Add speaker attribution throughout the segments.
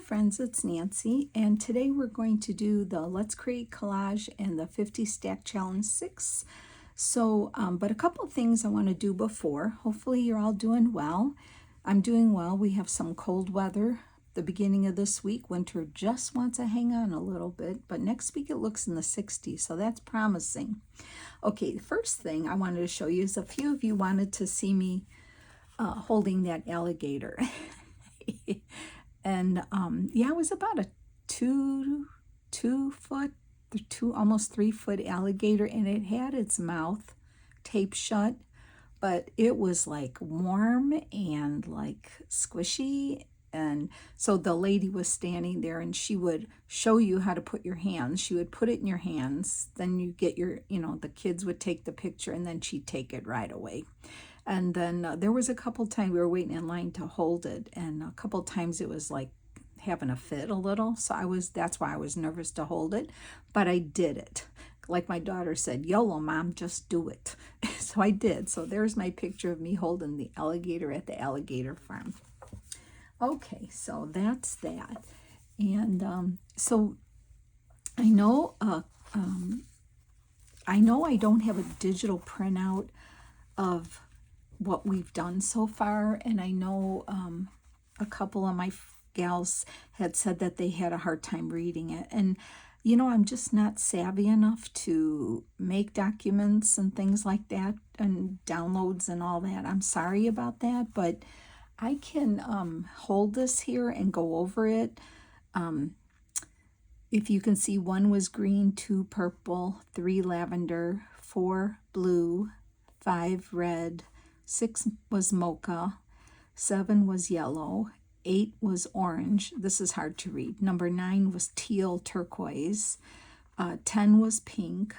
Speaker 1: friends, it's Nancy, and today we're going to do the Let's Create Collage and the 50 Stack Challenge 6. But a couple of things I want to do before. Hopefully you're all doing well. I'm doing well. We have some cold weather the beginning of this week. Winter just wants to hang on a little bit, but next week it looks in the 60s, so that's promising. Okay, the first thing I wanted to show you is a few of you wanted to see me holding that alligator. And yeah, it was about a two foot, almost 3 foot alligator, and it had its mouth taped shut, but it was like warm and like squishy. And so the lady was standing there, and she would show you how to put your hands. She would put it in your hands, then you get your, the kids would take the picture, and then she'd take it right away. And then there was a couple times we were waiting in line to hold it, and a couple times it was like having a fit a little. So that's why I was nervous to hold it, but I did it. Like my daughter said, YOLO, Mom, just do it. So I did. So there's my picture of me holding the alligator at the alligator farm. Okay, so that's that. And so I know I don't have a digital printout of what we've done so far, and I know a couple of my gals had said that they had a hard time reading it, and I'm just not savvy enough to make documents and things like that and downloads and all that. I'm sorry about that, but I can hold this here and go over it. If you can see, 1 was green, 2 purple, 3 lavender, 4 blue, 5 red, 6 was mocha, 7 was yellow, 8 was orange. This is hard to read. Number 9 was teal turquoise, 10 was pink,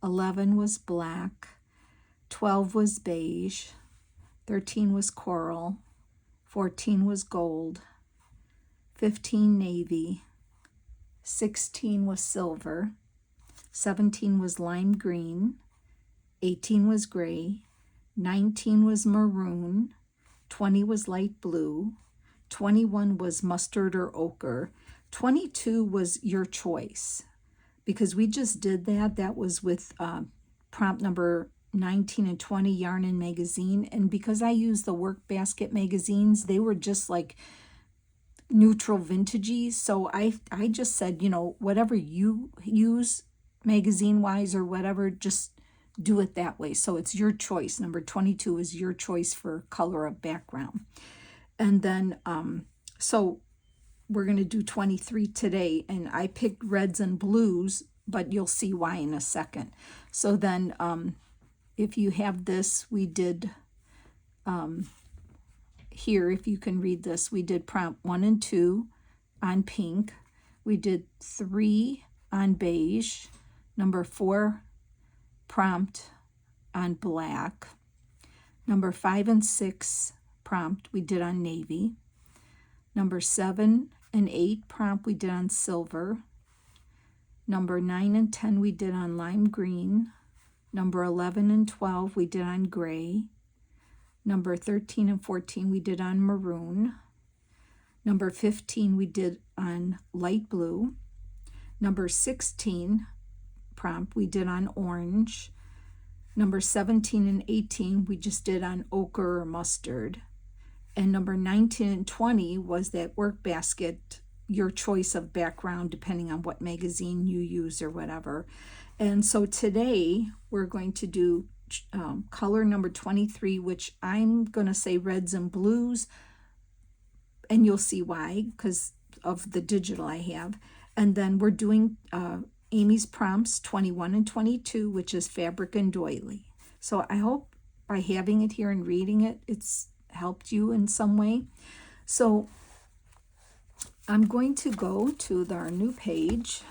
Speaker 1: 11 was black, 12 was beige, 13 was coral, 14 was gold, 15 navy, 16 was silver, 17 was lime green, 18 was gray, 19 was maroon, 20 was light blue, 21 was mustard or ochre, 22 was your choice. Because we just did that. That was with prompt number 19 and 20, Yarn and Magazine. And because I used the Work Basket magazines, they were just like neutral vintagey. So I just said, whatever you use magazine-wise or whatever, just do it that way. So it's your choice. Number 22 is your choice for color of background. And then, so we're going to do 23 today, and I picked reds and blues, but you'll see why in a second. So then, if you have this, we did, here, if you can read this, we did prompt 1 and 2 on pink. We did 3 on beige. Number 4 prompt on black. Number 5 and 6 prompt we did on navy. Number 7 and 8 prompt we did on silver. Number 9 and 10 we did on lime green. Number 11 and 12 we did on gray. Number 13 and 14 we did on maroon. Number 15 we did on light blue. Number 16 prompt we did on orange. Number 17 and 18 we just did on ochre or mustard. And number 19 and 20 was that Work Basket, your choice of background depending on what magazine you use or whatever. And so today we're going to do color number 23, which I'm going to say reds and blues, and you'll see why because of the digital I have. And then we're doing Amy's prompts 21 and 22, which is fabric and doily. So I hope by having it here and reading it, it's helped you in some way. So I'm going to go to our new page.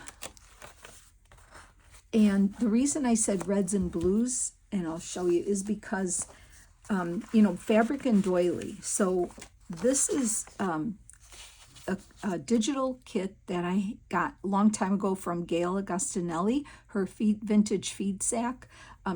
Speaker 1: And the reason I said reds and blues, and I'll show you, is because, fabric and doily. So this is a digital kit that I got a long time ago from Gail Augustinelli, her vintage feed sack.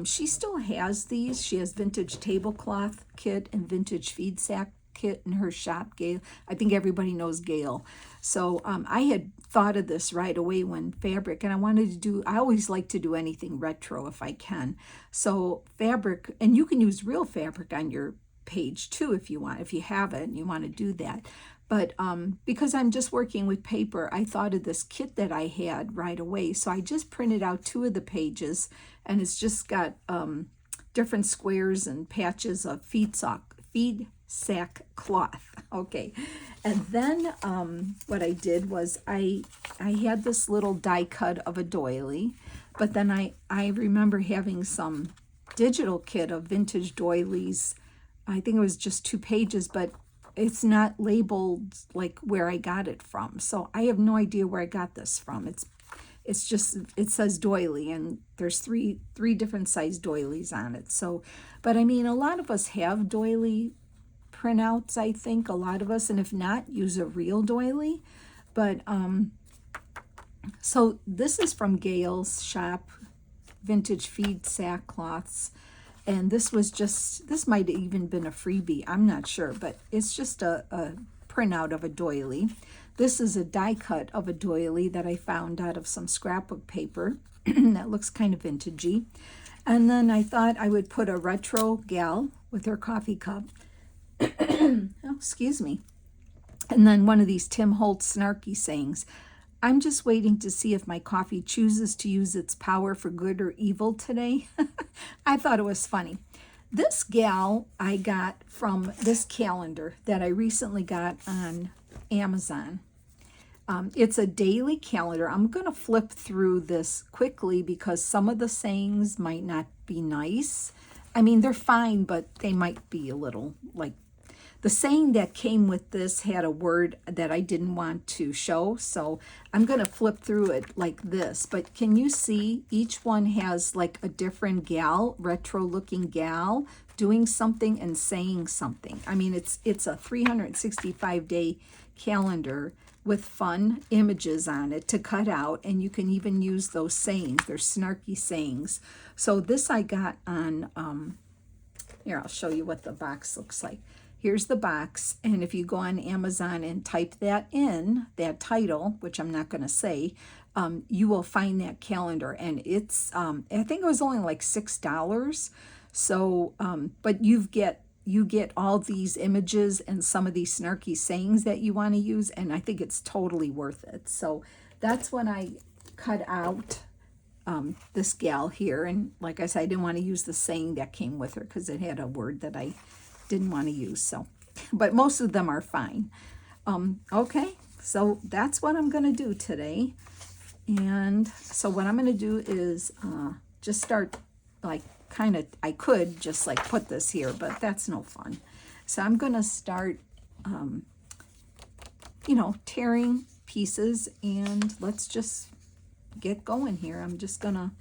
Speaker 1: She still has these. She has vintage tablecloth kit and vintage feed sack kit in her shop, Gail. I think everybody knows Gail. So I had thought of this right away when fabric, and I wanted to do, I always like to do anything retro if I can. So fabric, and you can use real fabric on your page too if you want, if you have it and you want to do that. But because I'm just working with paper, I thought of this kit that I had right away. So I just printed out 2 of the pages, and it's just got different squares and patches of feed sack cloth. Okay, and then what I did was I had this little die cut of a doily, but then I remember having some digital kit of vintage doilies. I think it was just 2 pages, but it's not labeled like where I got it from. So I have no idea where I got this from. It's just, it says doily, and there's three different size doilies on it. So, but I mean, a lot of us have doily printouts, I think, a lot of us, and if not, use a real doily. But so this is from Gail's shop, Vintage Feed Sackcloths. And this was just, this might have even been a freebie, I'm not sure, but it's just a printout of a doily. This is a die cut of a doily that I found out of some scrapbook paper that looks kind of vintagey. And then I thought I would put a retro gal with her coffee cup. Oh, excuse me. And then one of these Tim Holtz snarky sayings. I'm just waiting to see if my coffee chooses to use its power for good or evil today. I thought it was funny. This gal I got from this calendar that I recently got on Amazon. It's a daily calendar. I'm going to flip through this quickly because some of the sayings might not be nice. I mean, they're fine, but they might be a little like, the saying that came with this had a word that I didn't want to show, so I'm going to flip through it like this. But can you see each one has like a different gal, retro-looking gal, doing something and saying something. I mean, it's a 365-day calendar with fun images on it to cut out, and you can even use those sayings. They're snarky sayings. So this I got on, here, I'll show you what the box looks like. Here's the box, and if you go on Amazon and type that in, that title, which I'm not going to say, you will find that calendar, and it's, I think it was only like $6. So, but you get all these images and some of these snarky sayings that you want to use, and I think it's totally worth it. So that's when I cut out this gal here, and like I said, I didn't want to use the saying that came with her because it had a word that I didn't want to use. So, but most of them are fine. Okay, so that's what I'm going to do today. And so what I'm going to do is just start like kind of, I could just like put this here, but that's no fun. So I'm going to start, you know, tearing pieces, and let's just get going here. I'm just going to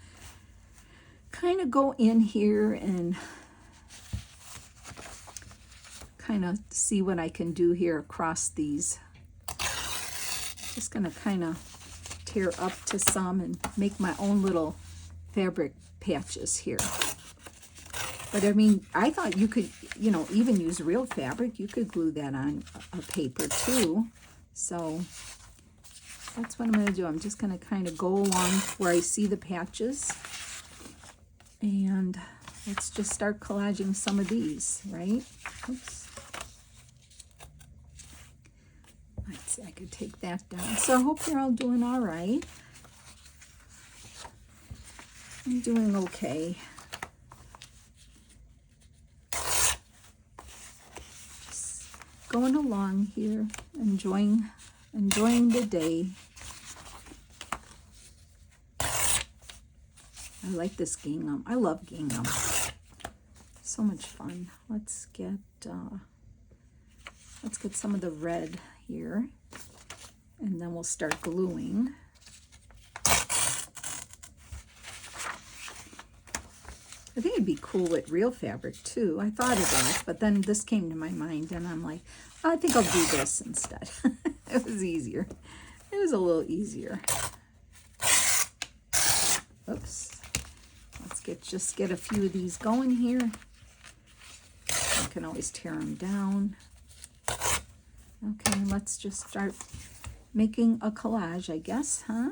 Speaker 1: kind of go in here and kind of see what I can do here across these. Just going to kind of tear up to some and make my own little fabric patches here. But I mean, I thought you could, you know, even use real fabric. You could glue that on a paper too. So that's what I'm going to do. I'm just going to kind of go along where I see the patches. And let's just start collaging some of these, right? Oops. Let's see, I could take that down. So I hope you're all doing all right. I'm doing okay. Just going along here, enjoying the day. I like this gingham. I love gingham. So much fun. Let's get some of the red here, and then we'll start gluing. I think it'd be cool with real fabric too. I thought of that, but then this came to my mind, and I'm like, I think I'll do this instead. It was easier. It was a little easier. Oops. Let's just get a few of these going here. I can always tear them down. Okay, let's just start making a collage, I guess, huh?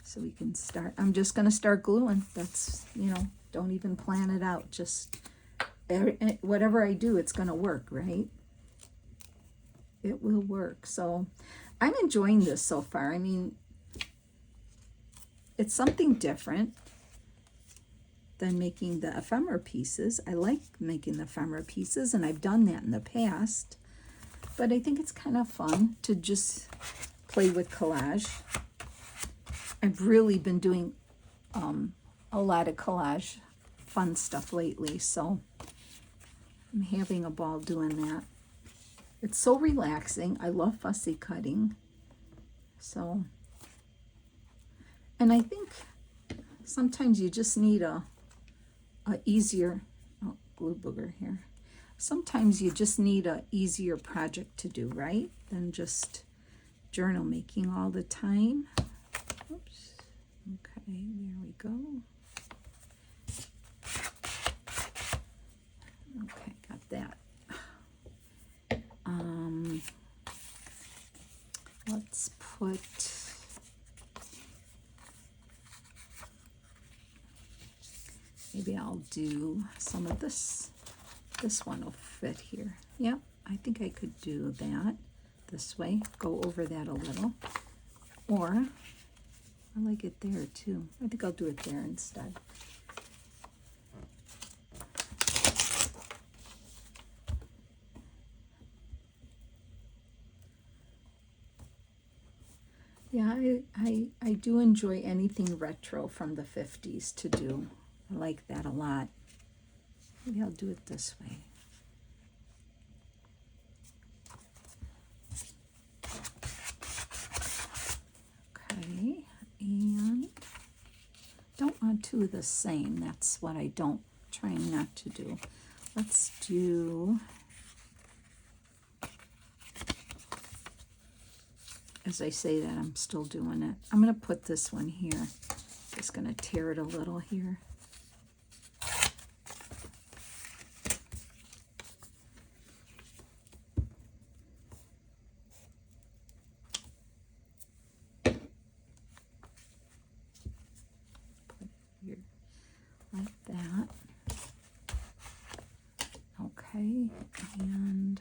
Speaker 1: So we can start. I'm just going to start gluing. That's, you know, don't even plan it out. Just whatever I do, it's going to work, right? It will work. So I'm enjoying this so far. I mean, it's something different than making the ephemera pieces. I like making the ephemera pieces, and I've done that in the past. But I think it's kind of fun to just play with collage. I've really been doing a lot of collage fun stuff lately, so I'm having a ball doing that. It's so relaxing. I love fussy cutting. So, and I think sometimes you just need a easier, oh, glue booger here. Sometimes you just need a easier project to do, right? Than just journal making all the time. Oops. Okay, there we go. Okay, got that. Let's put, maybe I'll do some of this. This one will fit here. Yep, I think I could do that this way. Go over that a little. Or, I like it there too. I think I'll do it there instead. Yeah, I do enjoy anything retro from the 50s to do. I like that a lot. Maybe I'll do it this way. Okay, and don't want two of the same. That's what I don't, trying not to do. Let's do, as I say that, I'm still doing it. I'm going to put this one here. Just going to tear it a little here. Put it here like that. Okay, and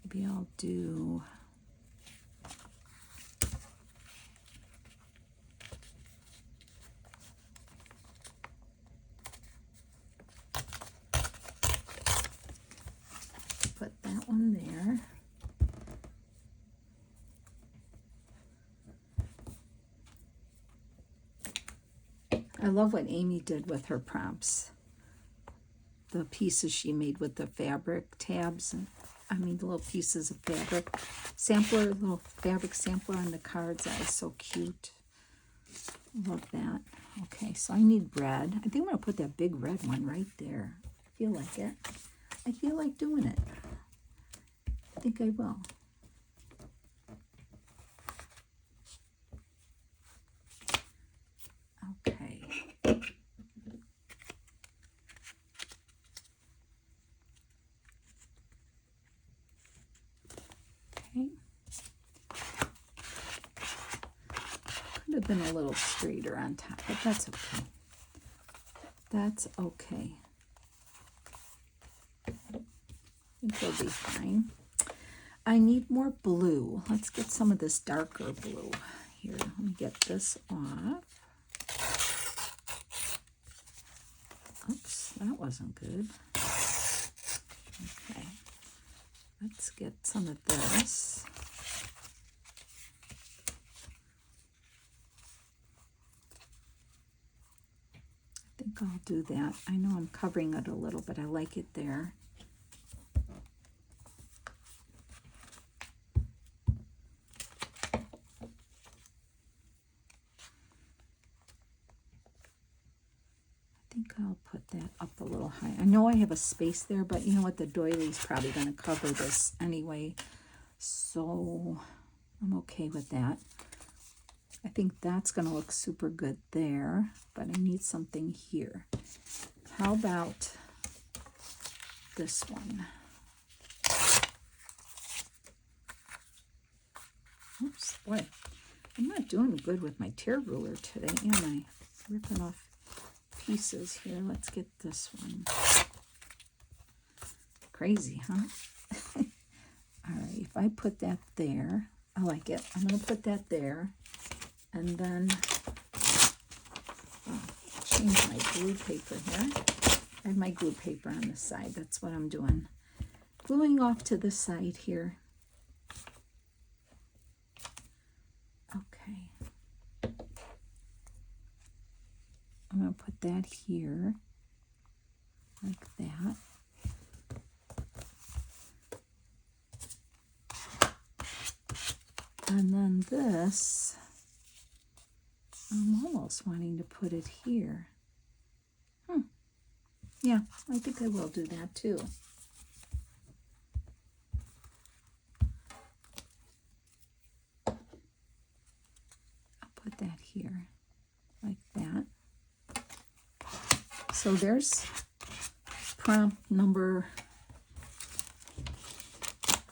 Speaker 1: maybe I'll do, put that one there. I love what Amy did with her prompts. The pieces she made with the fabric tabs, and I mean the little pieces of fabric sampler, little fabric sampler on the cards. That was so cute. Love that. Okay, so I need red. I think I'm gonna put that big red one right there. I feel like it. I feel like doing it. I think I will. Okay. Okay. Could have been a little straighter on top, but that's okay. That's okay. I think it'll be fine. I need more blue. Let's get some of this darker blue here. Let me get this off. Oops, that wasn't good. Okay, let's get some of this. I think I'll do that. I know I'm covering it a little, but I like it there. I'll put that up a little high. I know I have a space there, but you know what? The doily's probably going to cover this anyway. So I'm okay with that. I think that's going to look super good there, but I need something here. How about this one? Boy, I'm not doing good with my tear ruler today, am I? Ripping off pieces here. Let's get this one. Crazy, huh? All right, if I put that there, I like it. I'm going to put that there, and then change my glue paper here. I have my glue paper on the side. That's what I'm doing. Gluing off to the side here. Okay. I'm going to put that here, like that. And then this, I'm almost wanting to put it here. Yeah, I think I will do that too. I'll put that here, like that. So there's prompt number,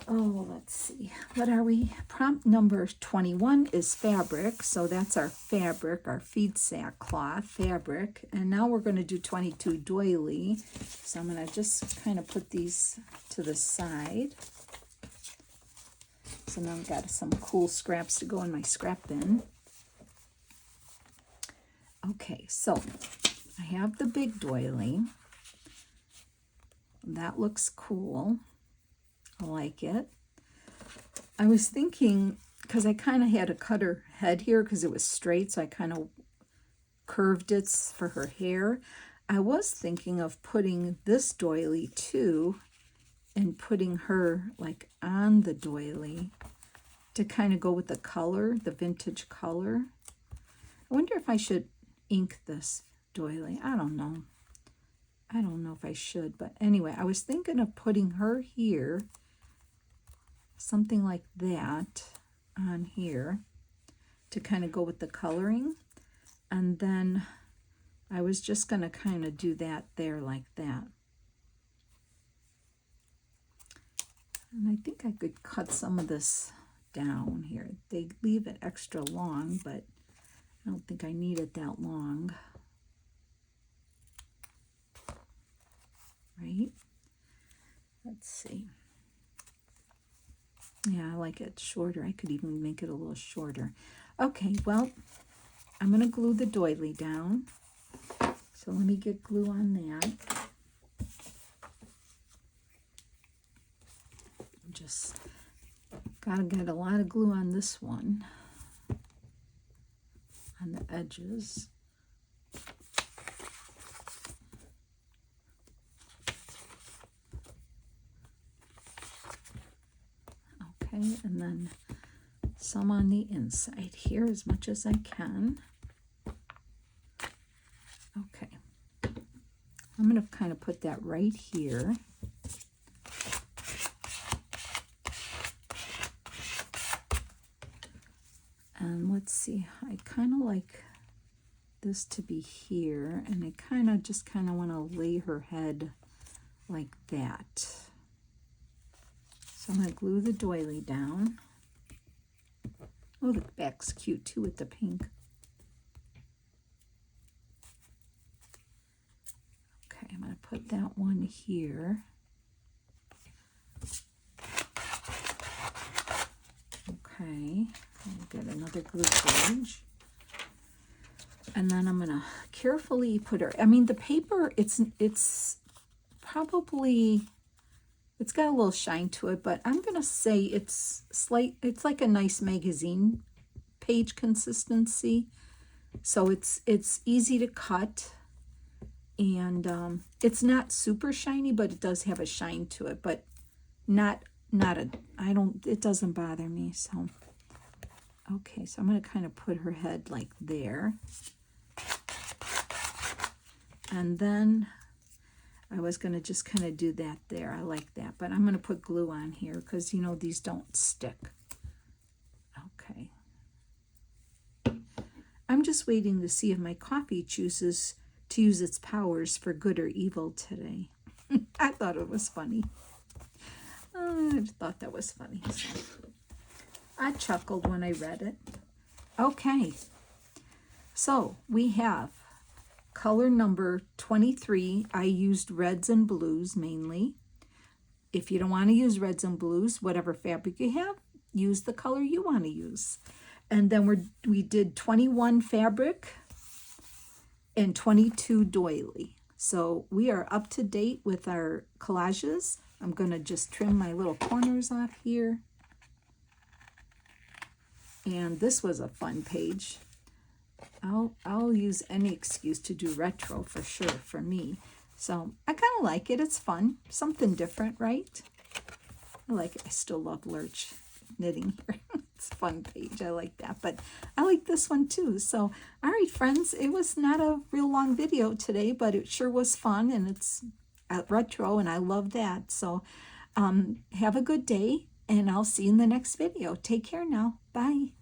Speaker 1: let's see, what are we? Prompt number 21 is fabric, so that's our fabric, our feed sack cloth fabric. And now we're going to do 22 doily. So I'm going to just kind of put these to the side. So now I've got some cool scraps to go in my scrap bin. Okay, so I have the big doily. That looks cool. I like it. I was thinking, because I kind of had a cutter head here because it was straight, so I kind of curved it for her hair. I was thinking of putting this doily too and putting her like on the doily to kind of go with the color, the vintage color. I wonder if I should ink this doily. I don't know. I don't know if I should, but anyway, I was thinking of putting her here, something like that on here to kind of go with the coloring. And then I was just going to kind of do that there like that. And I think I could cut some of this down here. They leave it extra long, but I don't think I need it that long. Right? Let's see. Yeah, I like it shorter. I could even make it a little shorter. Okay, well, I'm going to glue the doily down. So let me get glue on that. Just got to get a lot of glue on this one, on the edges. And then some on the inside here as much as I can. Okay. I'm going to kind of put that right here. And let's see, I kind of like this to be here, and I just kind of want to lay her head like that. So I'm going to glue the doily down. Oh, the back's cute too with the pink. Okay, I'm going to put that one here. Okay, I'll get another glue page. And then I'm going to carefully put her, I mean, the paper, it's probably, it's got a little shine to it, but I'm going to say it's like a nice magazine page consistency. So it's easy to cut, and it's not super shiny, but it does have a shine to it, but it doesn't bother me. So, okay, so I'm going to kind of put her head like there. And then I was going to just kind of do that there. I like that. But I'm going to put glue on here because, you know, these don't stick. Okay. I'm just waiting to see if my coffee chooses to use its powers for good or evil today. I thought it was funny. I thought that was funny. So. I chuckled when I read it. Okay, so we have color number 23. I used reds and blues mainly. If you don't want to use reds and blues, whatever fabric you have, use the color you want to use. And then we did 21 fabric and 22 doily. So we are up to date with our collages. I'm going to just trim my little corners off here. And this was a fun page. I'll use any excuse to do retro for sure for me. So I kind of like it. It's fun. Something different, right? I like it. I still love Lurch knitting here. It's a fun page. I like that. But I like this one too. So, all right, friends. It was not a real long video today, but it sure was fun. And it's retro, and I love that. So have a good day, and I'll see you in the next video. Take care now. Bye.